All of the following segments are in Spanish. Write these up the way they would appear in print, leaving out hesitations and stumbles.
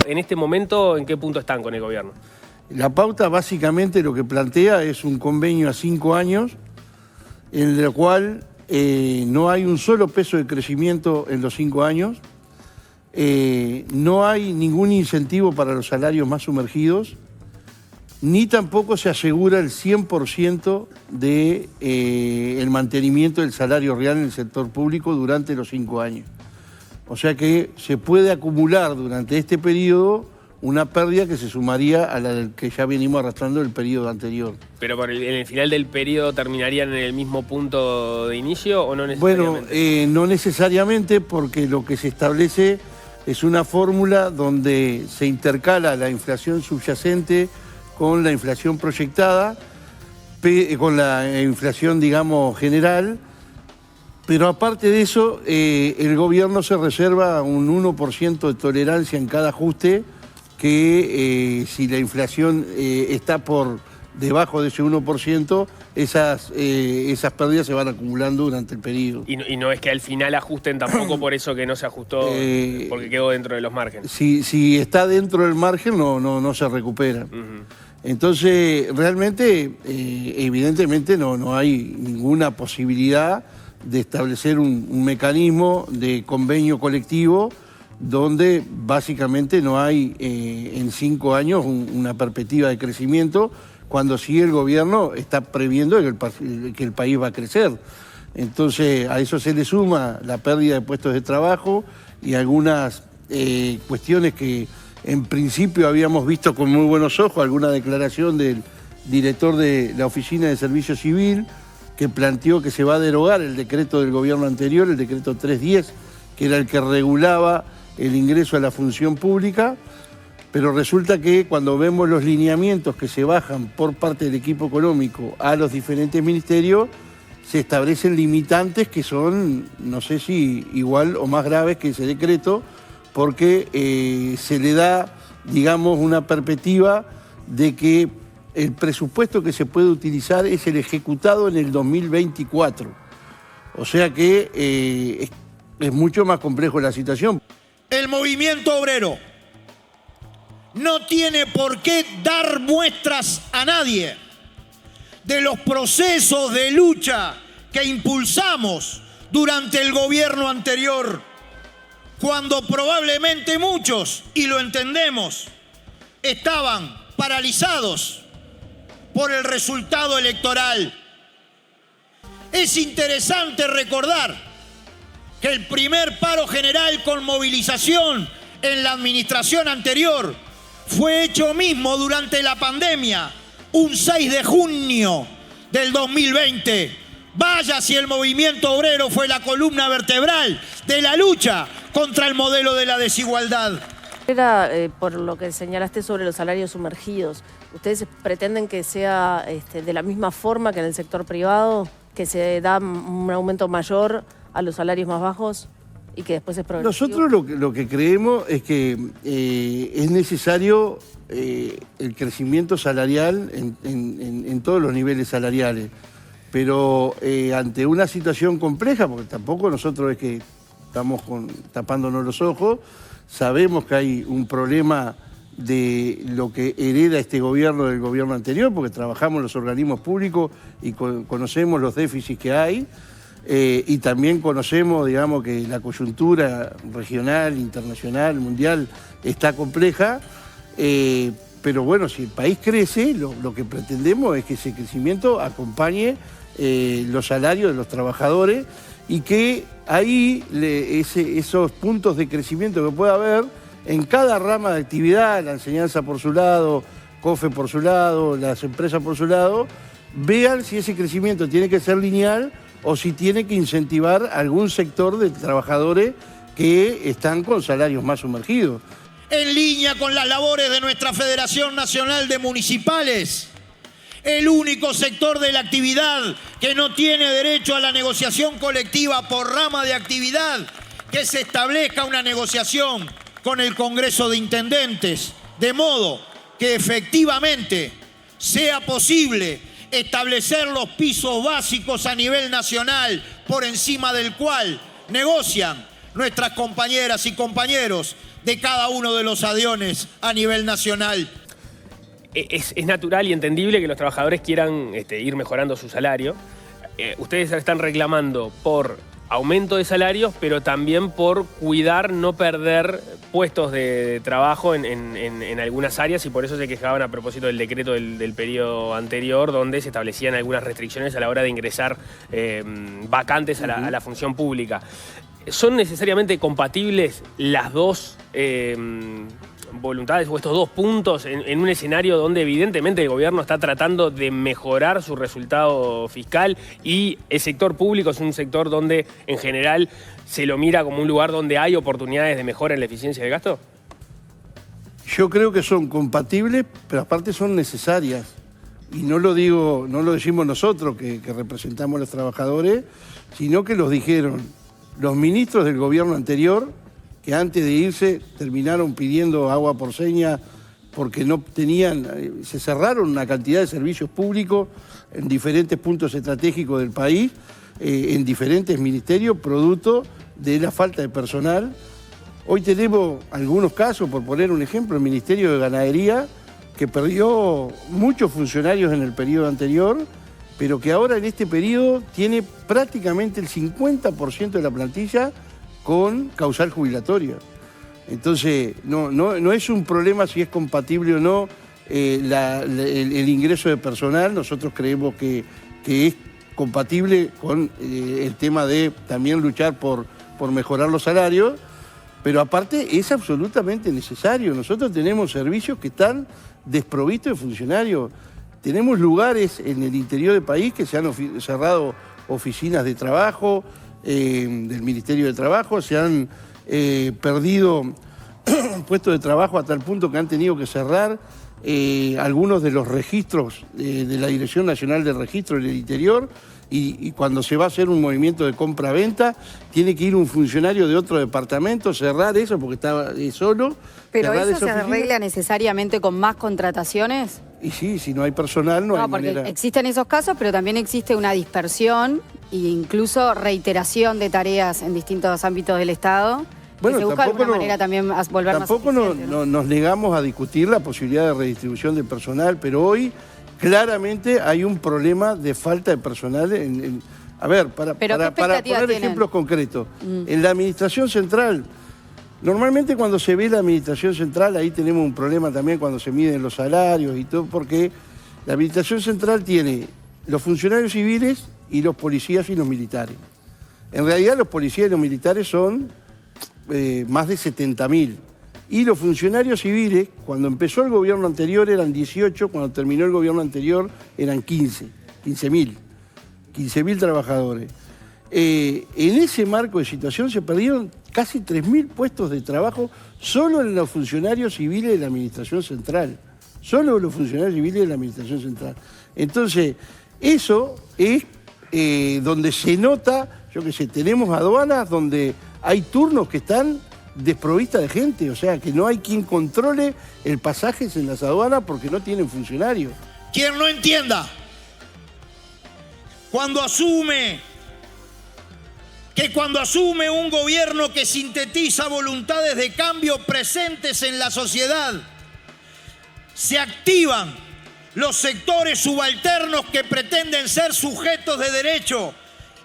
en este momento, ¿en qué punto están con el gobierno? La pauta básicamente lo que plantea es un convenio a 5 años, en el cual no hay un solo peso de crecimiento en los 5 años, no hay ningún incentivo para los salarios más sumergidos, ni tampoco se asegura el 100% del mantenimiento del salario real en el sector público durante los 5 años. O sea que se puede acumular durante este periodo una pérdida que se sumaría a la del que ya venimos arrastrando el periodo anterior. ¿Pero en el final del periodo terminarían en el mismo punto de inicio o no necesariamente? Bueno, no necesariamente, porque lo que se establece es una fórmula donde se intercala la inflación subyacente con la inflación proyectada, con la inflación, digamos, general, pero aparte de eso, el gobierno se reserva un 1% de tolerancia en cada ajuste, que si la inflación está por debajo de ese 1%, esas pérdidas se van acumulando durante el periodo. Y no es que al final ajusten tampoco por eso que no se ajustó, porque quedó dentro de los márgenes. Si está dentro del margen, no se recupera. Entonces, realmente, evidentemente, no hay ninguna posibilidad de establecer un mecanismo de convenio colectivo donde básicamente no hay en 5 años una perspectiva de crecimiento, cuando sí el gobierno está previendo que el país va a crecer. Entonces, a eso se le suma la pérdida de puestos de trabajo y algunas cuestiones que en principio habíamos visto con muy buenos ojos, alguna declaración del director de la Oficina de Servicio Civil, que planteó que se va a derogar el decreto del gobierno anterior, el decreto 310, que era el que regulaba el ingreso a la función pública, pero resulta que cuando vemos los lineamientos que se bajan por parte del equipo económico a los diferentes ministerios, se establecen limitantes que son, no sé si igual o más graves que ese decreto, porque se le da, digamos, una perspectiva de que el presupuesto que se puede utilizar es el ejecutado en el 2024. O sea que es mucho más complejo la situación. El movimiento obrero no tiene por qué dar muestras a nadie de los procesos de lucha que impulsamos durante el gobierno anterior, cuando probablemente muchos, y lo entendemos, estaban paralizados por el resultado electoral. Es interesante recordar que el primer paro general con movilización en la administración anterior fue hecho mismo durante la pandemia, un 6 de junio del 2020. Vaya si el movimiento obrero fue la columna vertebral de la lucha contra el modelo de la desigualdad. Por lo que señalaste sobre los salarios sumergidos, ¿ustedes pretenden que sea de la misma forma que en el sector privado, que se da un aumento mayor a los salarios más bajos y que después es progresivo? Nosotros lo que creemos es que es necesario el crecimiento salarial en todos los niveles salariales, pero ante una situación compleja, porque tampoco nosotros es que estamos tapándonos los ojos, sabemos que hay un problema de lo que hereda este gobierno del gobierno anterior, porque trabajamos en los organismos públicos y conocemos los déficits que hay. Y también conocemos, digamos, que la coyuntura regional, internacional, mundial está compleja, pero bueno, si el país crece, lo que pretendemos es que ese crecimiento acompañe los salarios de los trabajadores y que ahí esos puntos de crecimiento que pueda haber en cada rama de actividad, la enseñanza por su lado, COFE por su lado, las empresas por su lado, vean si ese crecimiento tiene que ser lineal o si tiene que incentivar algún sector de trabajadores que están con salarios más sumergidos. En línea con las labores de nuestra Federación Nacional de Municipales, el único sector de la actividad que no tiene derecho a la negociación colectiva por rama de actividad, que se establezca una negociación con el Congreso de Intendentes, de modo que efectivamente sea posible establecer los pisos básicos a nivel nacional, por encima del cual negocian nuestras compañeras y compañeros de cada uno de los aviones a nivel nacional. Es natural y entendible que los trabajadores quieran ir mejorando su salario. Ustedes están reclamando por aumento de salarios, pero también por cuidar, no perder puestos de trabajo en algunas áreas, y por eso se quejaban a propósito del decreto del periodo anterior, donde se establecían algunas restricciones a la hora de ingresar vacantes a la función pública. ¿Son necesariamente compatibles las dos voluntades o estos dos puntos en un escenario donde evidentemente el gobierno está tratando de mejorar su resultado fiscal y el sector público es un sector donde en general se lo mira como un lugar donde hay oportunidades de mejora en la eficiencia de gasto? Yo creo que son compatibles, pero aparte son necesarias. Y no lo decimos nosotros que representamos a los trabajadores, sino que los dijeron los ministros del gobierno anterior, que antes de irse terminaron pidiendo agua por seña porque no tenían, se cerraron una cantidad de servicios públicos en diferentes puntos estratégicos del país, en diferentes ministerios, producto de la falta de personal. Hoy tenemos algunos casos, por poner un ejemplo, el Ministerio de Ganadería, que perdió muchos funcionarios en el periodo anterior, pero que ahora en este periodo tiene prácticamente el 50% de la plantilla con causal jubilatoria. Entonces, no es un problema si es compatible o no el ingreso de personal. Nosotros creemos que es compatible con el tema de también luchar por mejorar los salarios, pero aparte es absolutamente necesario. Nosotros tenemos servicios que están desprovistos de funcionarios. Tenemos lugares en el interior del país que se han cerrado oficinas de trabajo, del Ministerio de Trabajo, se han perdido puestos de trabajo a tal punto que han tenido que cerrar algunos de los registros de la Dirección Nacional de Registro en el interior, y cuando se va a hacer un movimiento de compra-venta tiene que ir un funcionario de otro departamento, cerrar eso porque está solo. ¿Pero eso se arregla necesariamente con más contrataciones? Y sí, si no hay personal no hay porque manera. Existen esos casos, pero también existe una dispersión e incluso reiteración de tareas en distintos ámbitos del Estado. Bueno, se busca de alguna manera también volver más eficiente, Tampoco nos negamos a discutir la posibilidad de redistribución de personal, pero hoy claramente hay un problema de falta de personal. A ver, para poner ejemplos concretos, en la administración central, normalmente cuando se ve la administración central, ahí tenemos un problema también cuando se miden los salarios y todo, porque la administración central tiene los funcionarios civiles y los policías y los militares. En realidad los policías y los militares son más de 70.000. Y los funcionarios civiles, cuando empezó el gobierno anterior eran 18, cuando terminó el gobierno anterior eran 15.000 trabajadores. En ese marco de situación se perdieron casi 3.000 puestos de trabajo solo en los funcionarios civiles de la Administración Central. Solo los funcionarios civiles de la Administración Central. Entonces, eso es donde se nota, yo qué sé, tenemos aduanas donde hay turnos que están desprovistas de gente, o sea, que no hay quien controle el pasaje en las aduanas porque no tienen funcionarios. Quien no entienda, cuando asume un gobierno que sintetiza voluntades de cambio presentes en la sociedad, se activan los sectores subalternos que pretenden ser sujetos de derecho,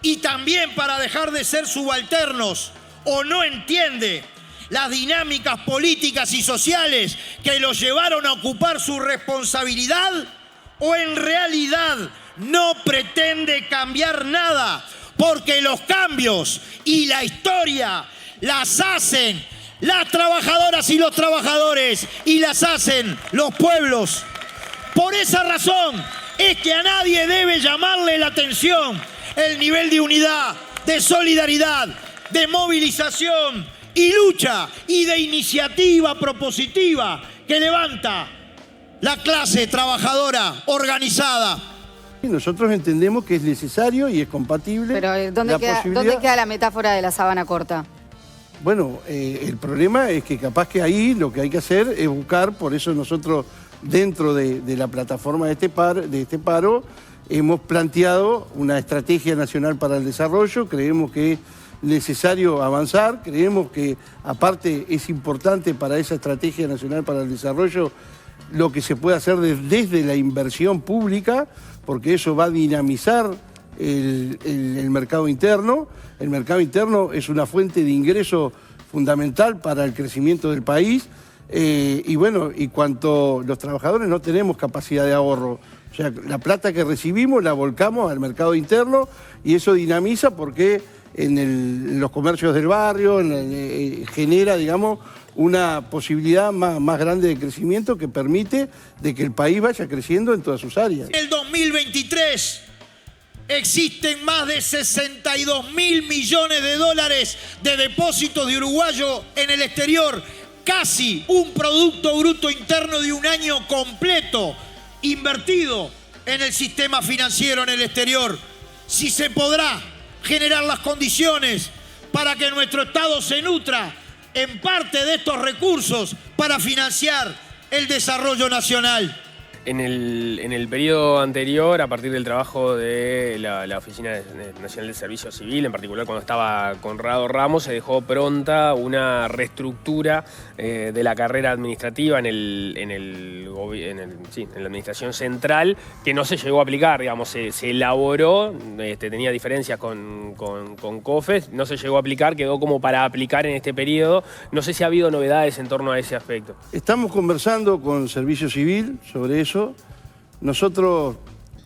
y también para dejar de ser subalternos, o no entiende las dinámicas políticas y sociales que los llevaron a ocupar su responsabilidad, o en realidad no pretende cambiar nada, porque los cambios y la historia las hacen las trabajadoras y los trabajadores y las hacen los pueblos. Por esa razón es que a nadie debe llamarle la atención el nivel de unidad, de solidaridad, de movilización y lucha y de iniciativa propositiva que levanta la clase trabajadora organizada. Nosotros entendemos que es necesario y es compatible. Pero ¿dónde queda la metáfora de la sábana corta? Bueno, el problema es que capaz que ahí lo que hay que hacer es buscar, por eso nosotros dentro de la plataforma de este paro hemos planteado una estrategia nacional para el desarrollo. Creemos que necesario avanzar. Creemos que aparte es importante para esa estrategia nacional para el desarrollo lo que se puede hacer desde la inversión pública, porque eso va a dinamizar el mercado interno. El mercado interno es una fuente de ingreso fundamental para el crecimiento del país. Y bueno, y cuanto los trabajadores no tenemos capacidad de ahorro, o sea, la plata que recibimos la volcamos al mercado interno y eso dinamiza porque en los comercios del barrio genera, digamos, una posibilidad más grande de crecimiento que permite de que el país vaya creciendo en todas sus áreas. En el 2023 existen más de 62.000 millones de dólares de depósitos de uruguayos en el exterior. Casi un Producto Bruto Interno de un año completo invertido en el sistema financiero en el exterior. Si se podrá generar las condiciones para que nuestro Estado se nutra en parte de estos recursos para financiar el desarrollo nacional. En el periodo anterior, a partir del trabajo de la Oficina Nacional de Servicio Civil, en particular cuando estaba Conrado Ramos, se dejó pronta una reestructura de la carrera administrativa en la administración central, que no se llegó a aplicar, digamos, se elaboró, tenía diferencias con COFES, no se llegó a aplicar, quedó como para aplicar en este periodo. No sé si ha habido novedades en torno a ese aspecto. Estamos conversando con Servicio Civil sobre eso. Nosotros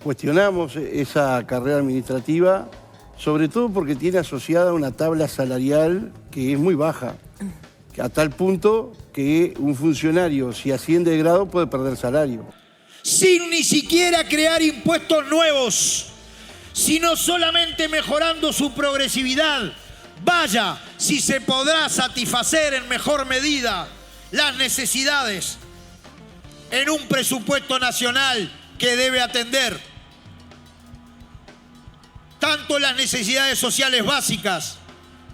cuestionamos esa carrera administrativa, sobre todo porque tiene asociada una tabla salarial que es muy baja, a tal punto que un funcionario, si asciende de grado, puede perder salario. Sin ni siquiera crear impuestos nuevos, sino solamente mejorando su progresividad. Vaya si se podrá satisfacer en mejor medida las necesidades en un presupuesto nacional que debe atender tanto las necesidades sociales básicas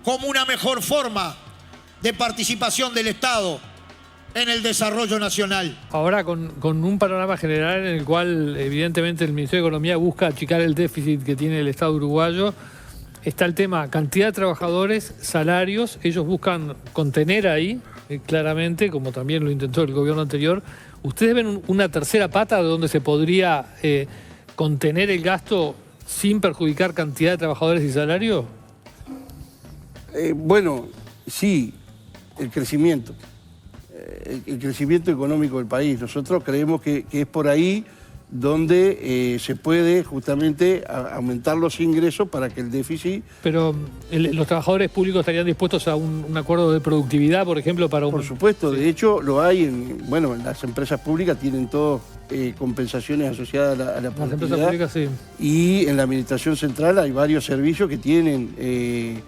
como una mejor forma de participación del Estado en el desarrollo nacional. Ahora con un panorama general en el cual evidentemente el Ministerio de Economía busca achicar el déficit que tiene el Estado uruguayo, está el tema cantidad de trabajadores, salarios, ellos buscan contener ahí, claramente, como también lo intentó el gobierno anterior. ¿Ustedes ven una tercera pata de donde se podría contener el gasto sin perjudicar cantidad de trabajadores y salario? Bueno, sí, el crecimiento. El crecimiento económico del país. Nosotros creemos que es por ahí donde se puede justamente aumentar los ingresos para que el déficit... Pero los trabajadores públicos estarían dispuestos a un acuerdo de productividad, por ejemplo, para un... Por supuesto, sí. De hecho lo hay, en las empresas públicas tienen todas compensaciones asociadas a la productividad. Las empresas públicas, sí. Y en la administración central hay varios servicios que tienen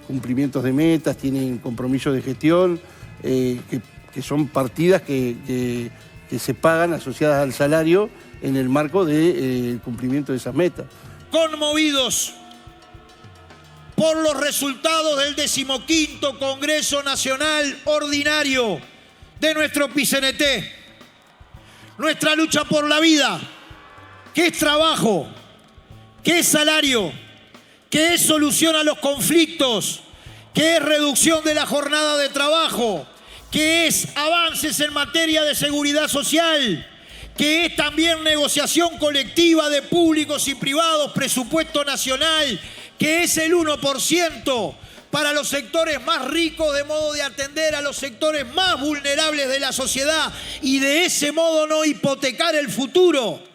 cumplimientos de metas, tienen compromisos de gestión, que son partidas que se pagan asociadas al salario en el marco del cumplimiento de esas metas. Conmovidos por los resultados del 15º Congreso Nacional Ordinario de nuestro PICNT, nuestra lucha por la vida, que es trabajo, que es salario, que es solución a los conflictos, que es reducción de la jornada de trabajo, que es avances en materia de seguridad social, que es también negociación colectiva de públicos y privados, presupuesto nacional, que es el 1% para los sectores más ricos, de modo de atender a los sectores más vulnerables de la sociedad y de ese modo no hipotecar el futuro.